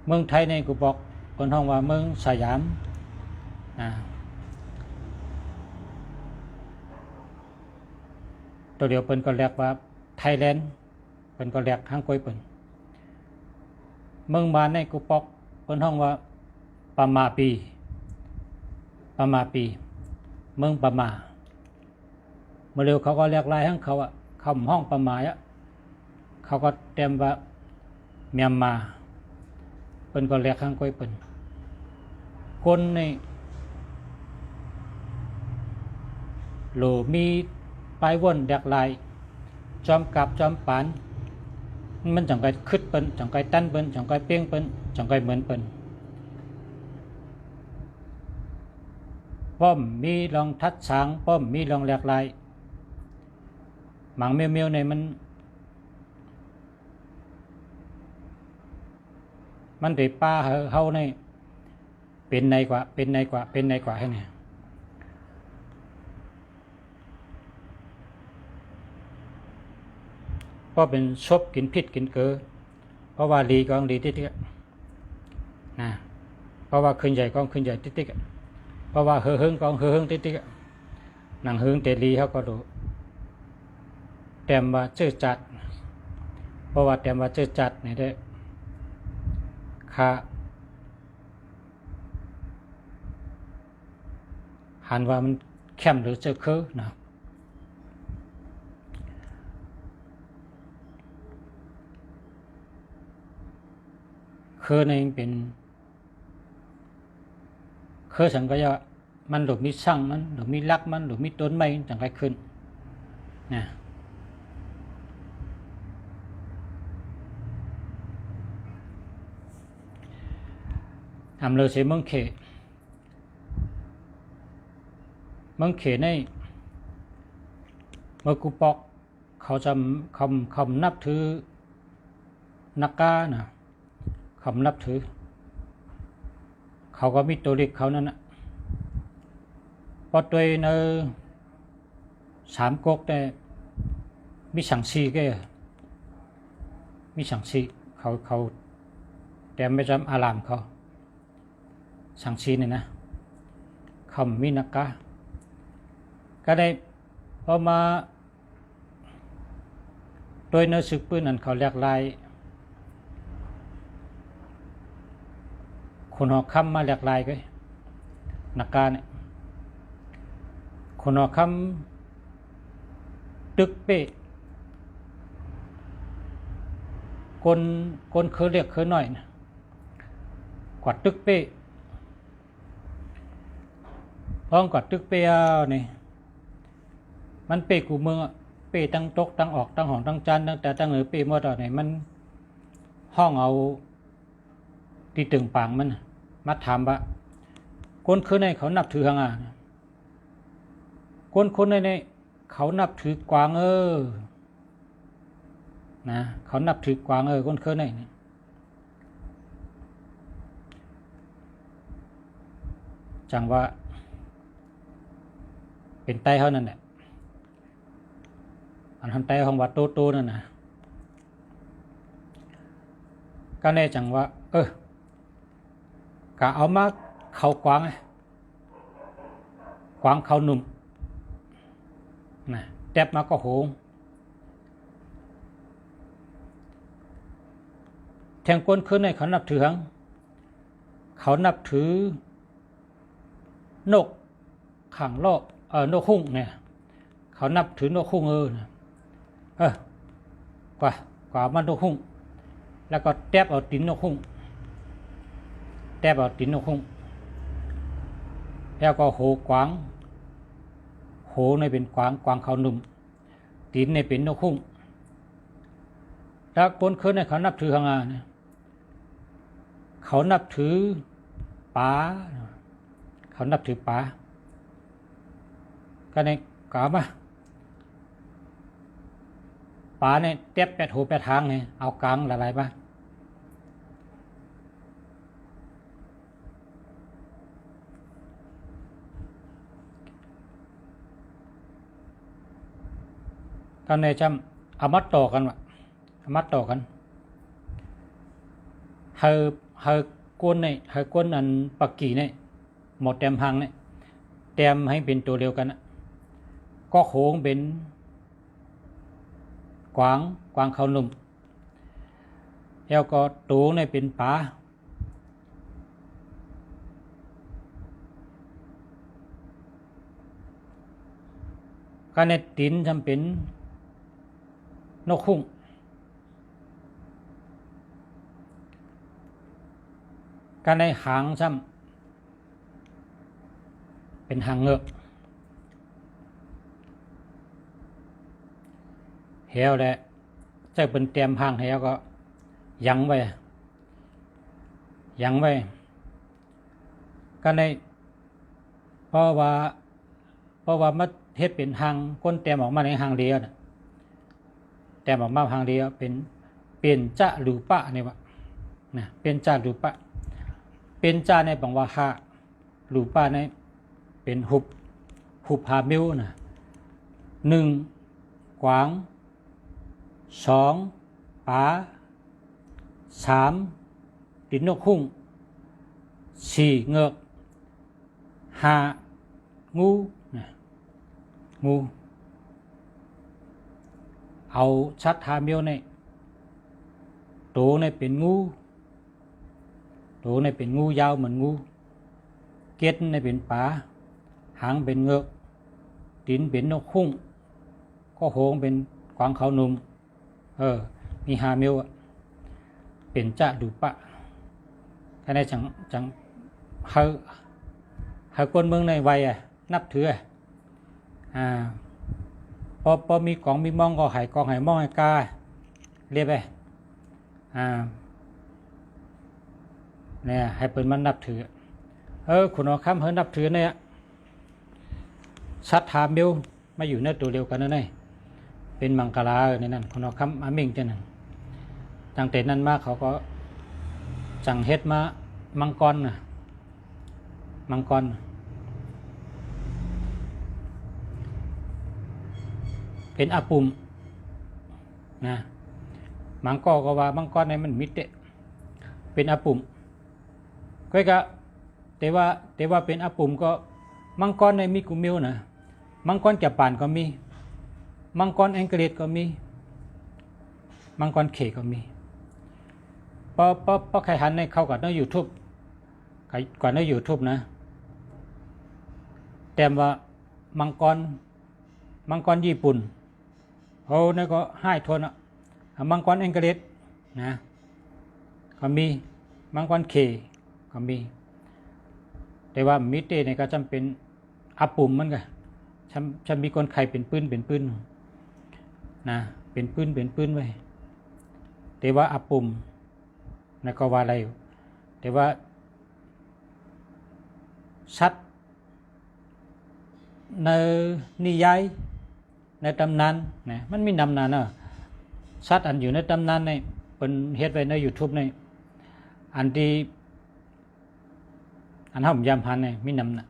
เมืองไทยในกูบอกคนห้องว่าเมืองสยามตัวเดียวเป็นก็แหลกว่าไทยแลนด์เป็นก็แหลกห้างกล้วยเป็นเมืองบ้านในกูปอกคนห้องว่าปามาปีเมืองปามาเมื่อเร็วเขาก็เรียกลายทั้งเขาคำห้องปามาเขาก็เต็มว่าเมียนมาเป็นก็เรียกห้างกล้วยเป็นคนในโหลมีปลายวนเด็กลายจอมกับจอมปานมันจังไกคึดเป็นจังไกตั้นเป็นจังไกเปี้ยงเป็นจังไกเหมือนเป็น ป้อมมีรองทัดช้างป้อมมีรองแหลกลายหมังเมียวๆในมันได้ป้าเฮาในเป็นในกว่าให้เนี่ยเพราะเป็นชบกินพิษกินเกลือเพราะว่าลีกองลีติ๊กๆนะเพราะว่าขึ้นใหญ่กองขึ้นใหญ่ติ๊กๆเพราะว่าเฮืองกองเฮืองติ๊กๆหนังเฮืองเตลีเขาก็ดูแต้มว่าเจอจัดเพราะว่าแต้มว่าเจอจัดนี่ได้ค่าหันว่ามันเข้มหรือเจอคือนะคือในเป็นคือสังก็จะมันหลุดมีสั่งมันหลุดมีลักมันหลุดมีต้นไม้จังไรขึ้นนะทำเลยเสียเมืองเขในเมื่อกูปอกเขาจะคำนับถือนักกานะคำนับถือเขาก็มีตัวเล็กเขานั่นนะพอตัวในสามก๊กแต่มีสังสีก็มีสังสีเขาแต่ไม่จำอารามเขาสังสีเนี่ยนะคำมีนักกาก็ได้พอมาโดยเนื้อสึกปืนนั้นเขาแหลกลายคนหอกคำมาแหลกลายก็นักการเนี่ยคนหอกคำตึกเป๊ะคนเคยเรียกเคยหน่อยนะกวาดตึกเป๊ะห้องกวาดตึกเป๊ะนี่มันเป๊ะกูเมืองเป๊ะตั้งตกตั้งออกตั้งห้องตั้งจานตั้งแต่ตั้งเหนือเป๊ะหมดไหนมันห้องเอาที่ตึงปางมันมาถามว่าคนคือในเขานับถือหางาคนในเขานับถือกวางนะเขานับถือกวางคนคือในจังว่าเป็นไตเขานั่นแหละอันทันไตของวัดโตนั่นนะก็แน่จังว่ากะเอามาเขากวางเขาหนุ่มนะแตบมาก็โหงแทงก้นขึ้นในเขานับถือเขานับถือนกขังโลกนกหุ้งเนี่ยเขานับถือนกหุ้งนะกว่ามันนกหุ้งแล้วก็แตบเอาตีนนกหุ้งแล้วก็โหกวางโหในเป็นกวางเขาหนุ่มตีนในเป็นนกหุ้งแล้วคนคืนในเขานับถือหางาเนี่ยเขานับถือป๋าเขานับถือป๋าก็ในกล่าวมาป๋าเนี่ยเต็บแปดหูแปดทางไงเอากลางละลายมาก็ในจำอามัดต่อกันวะอามัดต่อกันเฮก้นเนี่ยเฮก้นอันปักกี่เนี่ยหมดเต็มหางเนี่ยเต็มให้เป็นตัวเดียวกันก็โค้งเป็นกวางเขาหนุ่มแล้วก็ตูเนี่ยเป็นป๋าก็ในตีนจำเป็นนกคุ้งก็ในหางจำเป็นหางเงือกเหวแหละเจ้าเป็นเตรียมหางเหวก็ยังไว้ก็ใน เพราะว่ามาเฮ็ดเป็นหางก้นแต้มออกมาในหางเดียวน่ะแต้มออกมาหางเดียวเป็นจะหรือปะนี่ว่านะเป็นจะหรือปะเป็นจะในบังว่าหาหรือปะในเป็นหุบหามิวน่ะ1กวาง2ป๋า3ดินนกคุ้ง4เงือก5งูนะงูเอาชัดหามิวในโตในเป็นงูโตในเป็นงูยาวเหมือนงูเกล็ดในเป็นป๋าหางเป็นเงือกดินเป็นนกคุ้งก็โหงเป็นกวางเขาหนุ่มมีหามิวเป็นจะดูปะแค่ในจังเฮาคนเมืองในวัยนับถือพอมีกองมีมองก็หายกองหายมองให้กาเรียบไปเนี่ยให้เปิดมันนับถือคุณเอาคำเฮินนับถือเนี่ยชัดหามิวมาอยู่ในตัวเดียวกันนั่นเองเป็นมังกราในนั้นคุณเอาคำอามิงเจ้านั่นตั้งแต่นั้นมาเขาก็จังเฮ็ดมามังกรน่ะมังกรเป็นอาปุ่มนะมังกรก็ว่ามังกรในมันมิดเตเป็นอาปุ่มก็แต่ว่าเป็นอาปุ่มก็มังกรในมีกุมิวนะมังกรจับป่านก็มีมังกรแองเกฤษก็มีมังกรเขก็มีพอใครหันในเข้ากับใน YouTube ก่อนใน YouTube นะแต่ว่ามังกรญี่ปุ่นนี่ก็ให้ทนมังกรแองเกฤษนะก็มีมังกรเขก็มีแต่ว่ามิเตในก็จำเป็นอาปุ่มมันก็ฉันมีคนไข่เป็นปืนนะเป็นปืนไว้แต่ว่าอาปุ่มนะก็ว่าอะไรอยู่แต่ว่าชัดในนิยายในตำนานนะมันมีตำนานชัดอันอยู่ในตำนานในเป็นเฮ็ดไว้ใน YouTube ในอันที่อันห้ามยำหันในมีนำนะ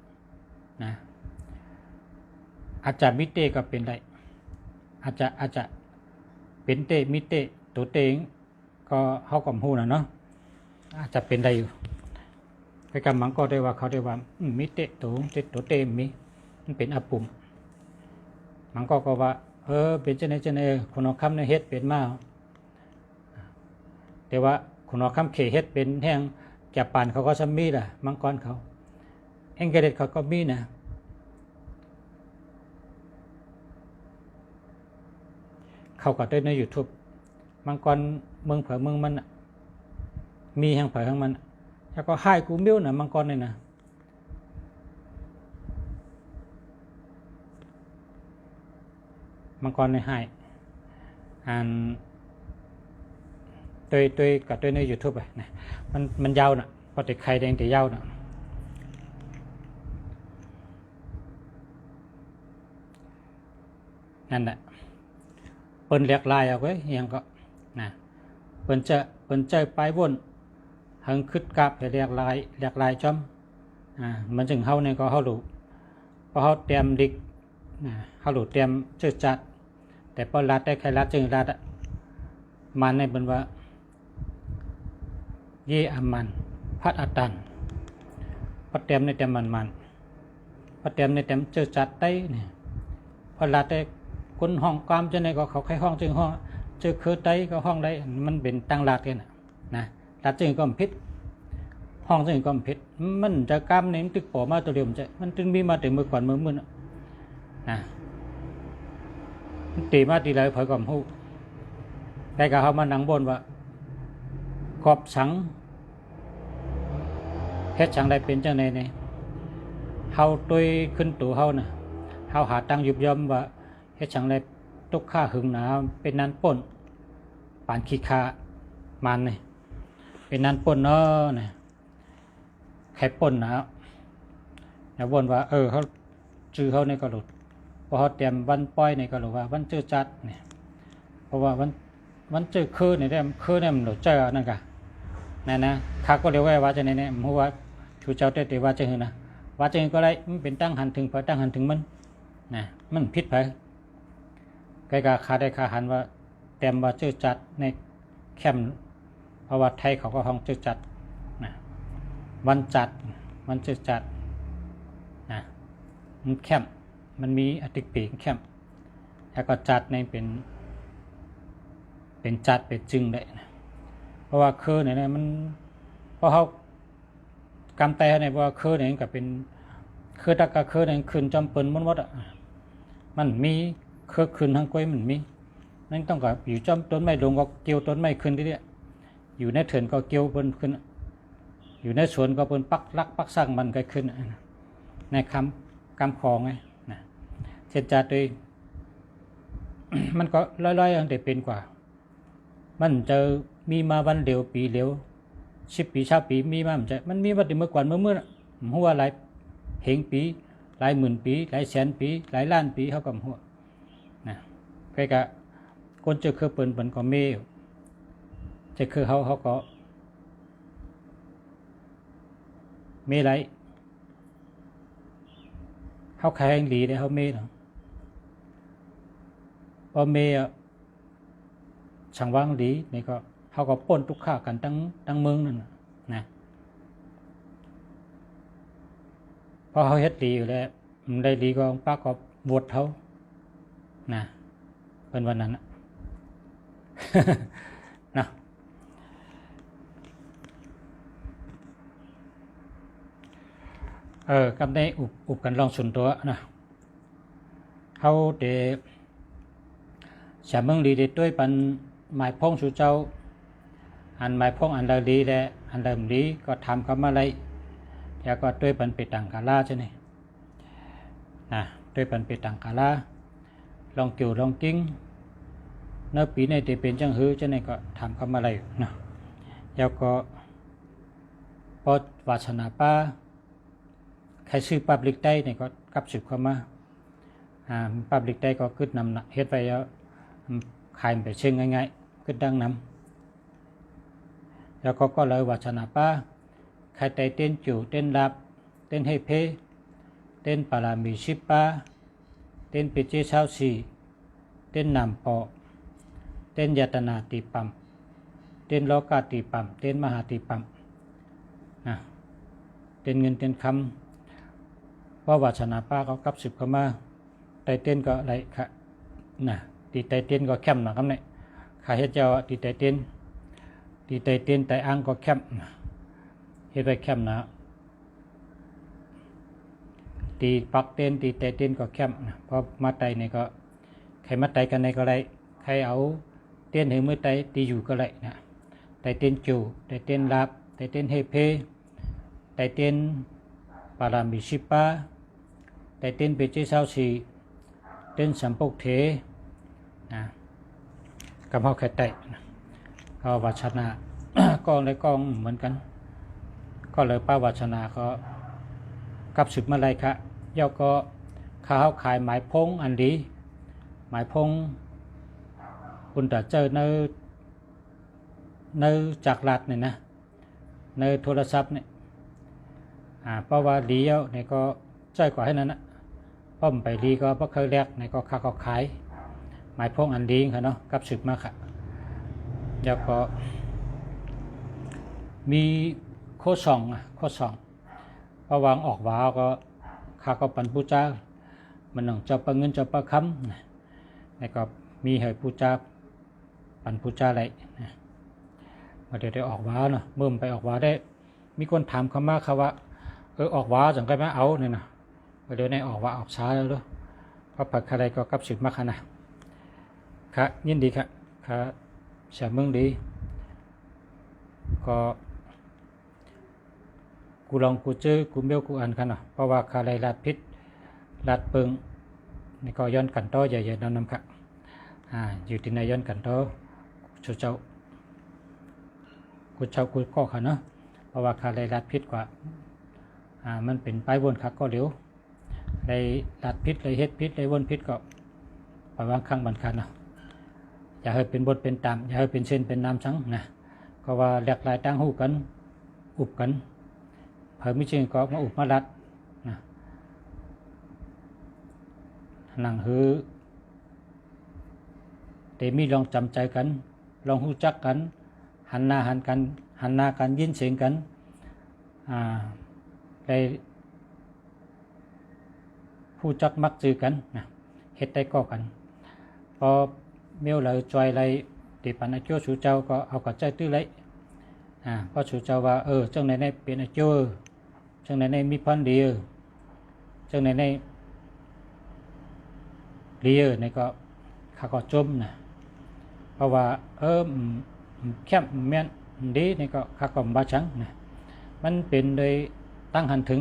อาจจะมิเตก็เป็นได้อาจจะเป็นเตมิเตตัวเตงก็เขาก็ฮู้นะเนาะอาจจะเป็นได้อยู่ไปกำมังก็ได้ว่าเขาได้ว่ามิเตตัวเตมีมันเป็นอาปุ่มมังก็ว่าเป็นจังได๋คนเอาคำในเฮ็ดเป็นมาแต่ว่าคนเอาคำเขเฮ็ดเป็นแห่งจับปานเขาก็ซ้ำมีล่ะมังกรเขาแองเกฤษเขาก็มีนะเขาก็ได้ใน YouTube มังกรเมืองเผอเมืองมันมีแห่งเผอแห่งมันแล้วก็ให้กูมิ้วน่ะมังกรนี่นะมังกรในให้อันตัวกับตัวใน YouTube นะมันยาวน่ะพอแต่ไข่แดงแต่ยาวน่ะนั่นแหละเปิ้นเรียกลายเอาไว้ยังก็นะเปิ้นจะไปวนหังคึดกับให้เรียกลายจอมมันจึงเฮาเนี่ยก็เฮารู้พอเฮาเตรียมดิกเฮารู้เตรียมชื่อจัดแต่พอรัดได้ใครรัดจึงรัดมันในเปิ้นว่าเยอามันพัดอตันพอเตรียมในเตรียมมันพอเตรียมในเตรียมชื่อจัดได้เนี่ยพอรัดได้คนห้องความจะไหนก็เขาใครห้องจึงห้องเจอคือไตก็ห้องได้มันเป็นตั้งหลักกันนะหลักจึงก็ผิดห้องจึงก็ผิดมันจะกล้ามในมันตึกปอมาตัวเดียวมันตึงมีมาถึงมือก่อนมือนะตีมาตีเลยเผยก่อนหูแต่ก็เขามานั่งบนว่าขอบสังเฮ็ดสังได้เป็นจังได๋เนี่ยเฮาตุยขึ้นตัวเฮาน่ะเฮาหาตังยุบย่อมว่าเฮ็ดสังได้ตกค่าหึงหนาเป็นนั้นป่นปานขี้คามันนี่เป็นนั้นป่นเนาะนี่ไข่ป่นนะ อย่าบ่นว่าเขาชื่อเขาในก็หลุดพอเขาเตรียมวันปล่อยในก็หลุดว่าวันเจอจัดเนี่ยเพราะว่าวันเจอคืนเนี่ยคืนเนี่ยมันหลุดเจอนั่นกะนะข้าก็เรียกว่าจะเนี่ยเพราะว่าชูเจ้าเตะว่าจะหือนะว่าจะหือก็ได้มันเป็นตั้งหันถึงพอตั้งหันถึงมันนะมันผิดไปใกล้กับข้าได้ข้าหันว่าเตรียมว่าเจอจัดในแคมป์เพราะว่าไทยเขาก็ห้องเจอจัดนะวันจัดวันเจอจัดนะมันแคมป์มันมีอติปีแคมป์แล้วก็จัดในเป็นจัดเป็นจึงได้นะเพราะว่าคือเนี่ยมันเพราะเขากำไตเนี่ยเพราะว่าคือเนี่ยกับเป็นคือตะกะคือเนี่ยคืนจำเป็นมันหมดอ่ะมันมีคือคืนทั้งกล้วยมันมีนั่นต้องกับอยู่จำต้นไม้ลงก็เกี่ยวต้นไม้ขึ้นที่เนี่ยอยู่ในเถินก็เกี่ยวบนขึ้นอยู่ในสวนก็เป็นปักลักปักสร้างมันก็ขึ้นในคำคลองไงนะเช่นจัดโดย มันก็ร้อยๆอย่างแต่เป็นกว่ามันจะมีมาวันเดียวปีเดียว10 ปี20 ปีมีมามันมีวันเมื่อก่อนเมื่อหัวหลายเหงปีหลายหมื่นปีหลายแสนปีหลายล้านปีเขากับหัวนะใครกะคนเจอคือเปิ่นก็เมย์จะคือเขาก็เมย์ไรเขาแข่งดีได้เขาเมย์เนาะพอเมย์ช่างว่างดีนี่ก็เขาก็ป้นทุกข้ากันตั้งเมืองนั่นนะพอเขาเฮ็ดดีอยู่แล้วมันได้ดีก็ป้าก็บวชเขานะเป็นวันนั้นนะ นะกำได้อุบกันลองสุนตัวนะเขาเดชาเมืองดีเดด้วยปันหมายพงสู่เจ้าอันหมายพงอันเดิมดีและอันเดิมดีก็ทำคำอะไรแล้วก็ด้วยปันปิดต่างกาลาใช่ไหมนะด้วยปันปิดต่างกาลาลองเกี่ยวลองกิ้งเนื้อปีในที่เป็นจังหื้อใช่ไหมก็ทำคำอะไรนะแล้วก็พอวาสนาป้าใครซื้อปับลิกได้เนี่ยก็กับสืบเข้ามาปับลิกได้ก็ขึ้นนำเฮ็ดไปแล้วขายไปเชิงง่ายๆขึ้นดังนำแล้วก็เลยวาสนาป้าใครไต่เต้นจู่เต้นรับเต้นให้เพเต้นปารามีชิปป้าเต้นปิเจเช้าสีเต้นนำปอเต้นยตนาตีปั๊มเต้นโลกาตีปั๊มเต้นมหาตีปั๊มนะเต้นเงินเต้นคำเพราะวาสนาป้าเขากับสืบเข้ามาไต่เต้นก็อะไรค่ะนะตีไต่เต้นก็เข้มหนักครับเนี่ยข้าเฮ็ดเจ้าตีไต่เต้นไต่อ่างก็เข้มเฮ็ดไปเข้มนะตีปักเต้นตีไต่เต้นก็เข้มเพราะมาไต่เนี่ยก็ใครมาไต่กันในก็ไรใครเอาเต้นให้มือไต่ตีอยู่ก็ไรนะไต่เต้นจู่ไต่เต้นรับไต่เต้นให้เพไต่เต้นปารามิชิปาไต่เต้นเปเจเช้าสีเต้นสัมปกเทนะกับเขาแค่ไต่ก็วัชนะ กองและกองเหมือนกันก็เลยป้าวัชนาก็กับสืบมาเลยครับย่อก็ข้าวขายหมายพงอันดีหมายพงคุณแต่เจอในจากหลัดเนี่ยนะในโทรศัพท์เนี่ยเพราะว่าดีแล้วเนี่ยก็ใจกว่าให้นั้นนะป้อมไปดีก็เพราะเคยแรกเนี่ยก็ข้าก็ขายหมายพงอันดีค่ะเนาะกับสืบมาค่ะแล้วก็มีโคสองพอวางออกว้าก็ข้าก็ปันผู้จ้ามันหนังจะประเงินจะประคำแล้วก็มีให้ผู้จ้าปันผู้จ้าอะไรมาเดี๋ยวได้ออกว้าเนาะเมื่อไปออกว้าได้มีคนถามเขามาเขาว่าออกว้าจังไงมาเอาเนี่ยนะเดี๋ยวได้ออกว้าออกช้าแล้วด้วยเพราะผักอะไรก็กับสืบมาค่ะนะครับยินดีครับครับเสียเมืองดีก็กูลองกูเจอกูเบี้ยวกูอ่านกันเนาะเพราะว่าคาไรลาดพิษลาดเปิงนี่ก็ย้อนกันโตใหญ่ๆนำครับอยู่ที่ในย้อนกันโตชูเจ้ากูก็ค่ะเนาะเพราะว่าคาไรลาดพิษกว่า มันเป็นไปวนคักก็เร็วได้ตัดพิษได้เฮ็ดพิษได้วนพิษก็ปล่อยวางครั้งบันคันเนาะอย่าให้เป็นบทเป็นตามอย่าให้เป็นเช่นเป็นน้ำชังนะก็ว่าหลากหลายตั้งหูกันอุบกันเพิ่มมิเชงก็มาอุบมาลัดนะหนังฮือเตมีลองจำใจกันลองหู้จักกันหันหน้ากันยินเสียงกันได้ผู้จักมักจือกันนะเฮ็ดได้ก็กันพอเมียวเลยจอยเลยติปันอาโจสูเจ้าก็เอากับใจตื้อเลยเพราะสูเจ้าว่าจังในเป็นอาโจจังในมีพันเดียวจังในเลียในก็ข้าก็จมนะเพราะว่าแคบแม่นดีในก็ข้าก็บาชังนะมันเป็นโดยตั้งหันถึง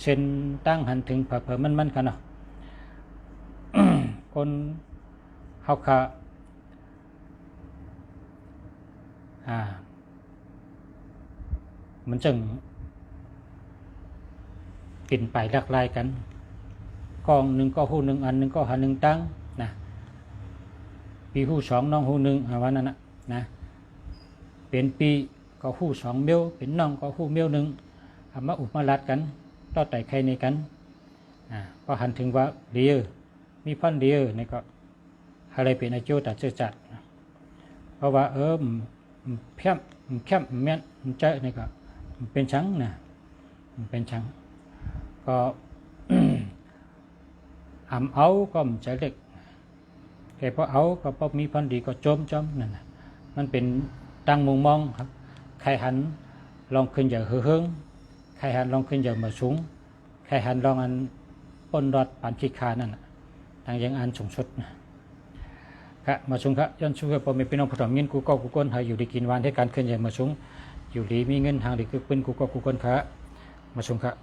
เส้นตั้งหันถึงเผอมันกันเนาะ คนเฮาค่ะมันจึงกินไปหลากหลายกันกองหนึ่งก็หูหนึ่งอันหนึ่งก็หันหนึ่งตั้งนะปีหูสองน้องหูหนึ่งวันนั้นนะเป็นปีก็หูสองเมียวเป็นน้องก็หูเมียวหนึ่งมาอุบมาลัดกันต่อไต่ใครในกันก็หันถึงว่าเดียวมีพันเดียวในก็อะไรเป็นอาโจตัดเชื่อจัดเพราะว่าแคบแม่นใจในก็เป็นชังนะเป็นชังก็เอาก็มันใจเล็กแค่พอเอาก็พอมีพันดีก็จมนั่นนะมันเป็นตั้งมุมมองครับใครหันลองขึ้นอย่างเฮืองใครหันลองขึ้นอย่างมาสูงใครหันลองอันปนรอดปานขี้คานั่นทางยังอันสูงสุดนะครับมาสูงครับย้อนช่วยพอมีพี่น้องผู้ถมเงินกูก็กูก้นหาอยู่ดีกินวันให้การขึ้นอย่างมาสูงอยู่ดีมีเงินทางดีคือเป็นกูก็กูก้นครับมาสูงครับ